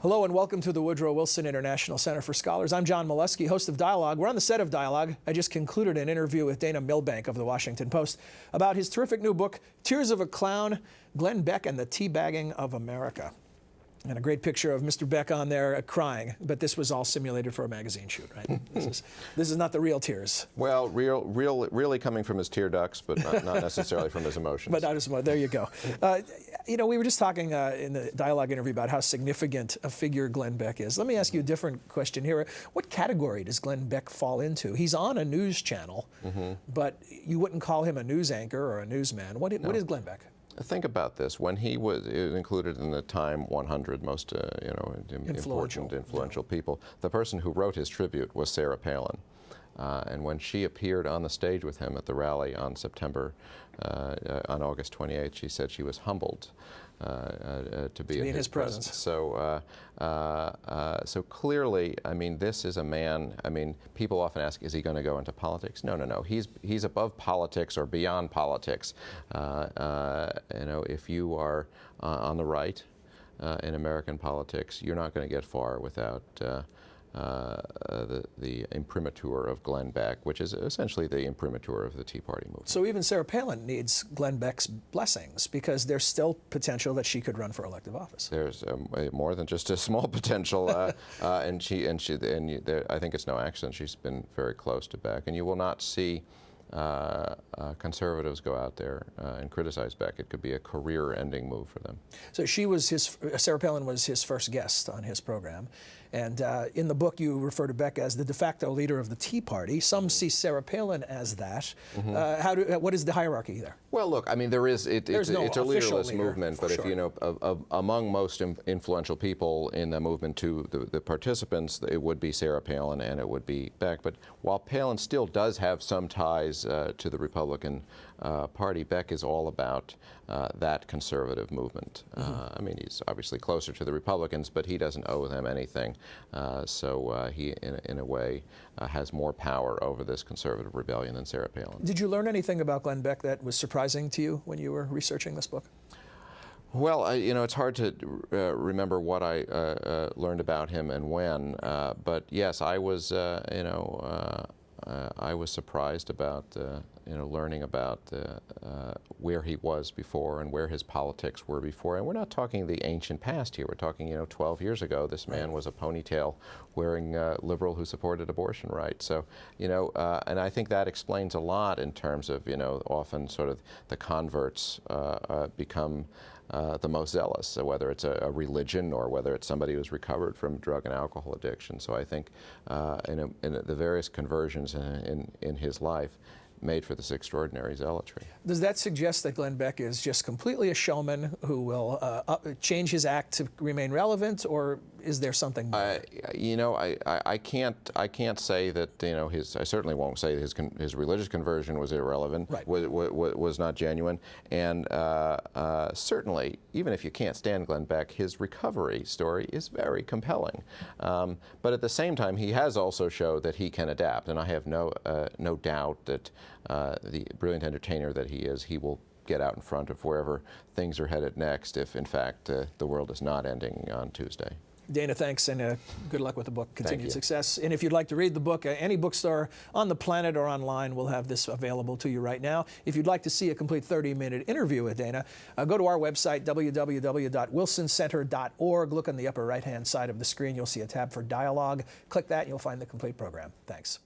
Hello and welcome to the Woodrow Wilson International Center for Scholars. I'm John Milewski, host of Dialogue. We're on the set of Dialogue. I just concluded an interview with Dana Milbank of the Washington Post about his terrific new book, Tears of a Clown, Glenn Beck and the Teabagging of America. And a great picture of Mr. Beck on there crying, but this was all simulated for a magazine shoot, right? This is not the real tears. Well, really coming from his tear ducts, but not necessarily from his emotions. But not as much. There you go. You know, we were just talking in the Dialogue interview about how significant a figure Glenn Beck is. Let me ask you a different question here. What category does Glenn Beck fall into? He's on a news channel, but you wouldn't call him a news anchor or a newsman. What is Glenn Beck? Think about this. When he was included in the Time 100 most important, influential people, the person who wrote his tribute was Sarah Palin. And when she appeared on the stage with him at the rally on on August 28th, she said she was humbled to be in his presence. So clearly, I mean, this is a man. I mean, people often ask, is he going to go into politics? No, no, no. He's above politics or beyond politics. You know, if you are on the right in American politics, you're not going to get far without the imprimatur of Glenn Beck, which is essentially the imprimatur of the Tea Party movement. So even Sarah Palin needs Glenn Beck's blessings because there's still potential that she could run for elective office. There's more than just a small potential, and I think it's no accident she's been very close to Beck, and you will not see conservatives go out there and criticize Beck. It could be a career-ending move for them. So Sarah Palin was his first guest on his program, and in the book you refer to Beck as the de facto leader of the Tea Party. Some see Sarah Palin as that. What is the hierarchy there? Well, look, I mean, it's a leaderless movement, but if you know, among most influential people in the movement, to the participants, it would be Sarah Palin and it would be Beck. But while Palin still does have some ties to the Republican Party, Beck is all about that conservative movement. I mean, he's obviously closer to the Republicans, but he doesn't owe them anything. So he, in a way, has more power over this conservative rebellion than Sarah Palin. Did you learn anything about Glenn Beck that was surprising to you when you were researching this book? Well, you know, it's hard to remember what I learned about him and when, but yes, I was, I was surprised about, learning about where he was before and where his politics were before. And we're not talking the ancient past here. We're talking, 12 years ago, this man was a ponytail-wearing liberal who supported abortion rights. So, and I think that explains a lot in terms of, often sort of the converts become the most zealous, so whether it's a religion or whether it's somebody who's recovered from drug and alcohol addiction. So I think in the various conversions in his life made for this extraordinary zealotry. Does that suggest that Glenn Beck is just completely a showman who will change his act to remain relevant, or is there something more? I can't say that I certainly won't say that his religious conversion was irrelevant, right. was not genuine, and certainly even if you can't stand Glenn Beck, his recovery story is very compelling. But at the same time, he has also showed that he can adapt, and I have no doubt that the brilliant entertainer that he is, he will get out in front of wherever things are headed next if, in fact, the world is not ending on Tuesday. Dana, thanks, and good luck with the book. Continued success. And if you'd like to read the book, any bookstore on the planet or online will have this available to you right now. If you'd like to see a complete 30-minute interview with Dana, go to our website, www.wilsoncenter.org. Look on the upper right-hand side of the screen. You'll see a tab for Dialogue. Click that, and you'll find the complete program. Thanks.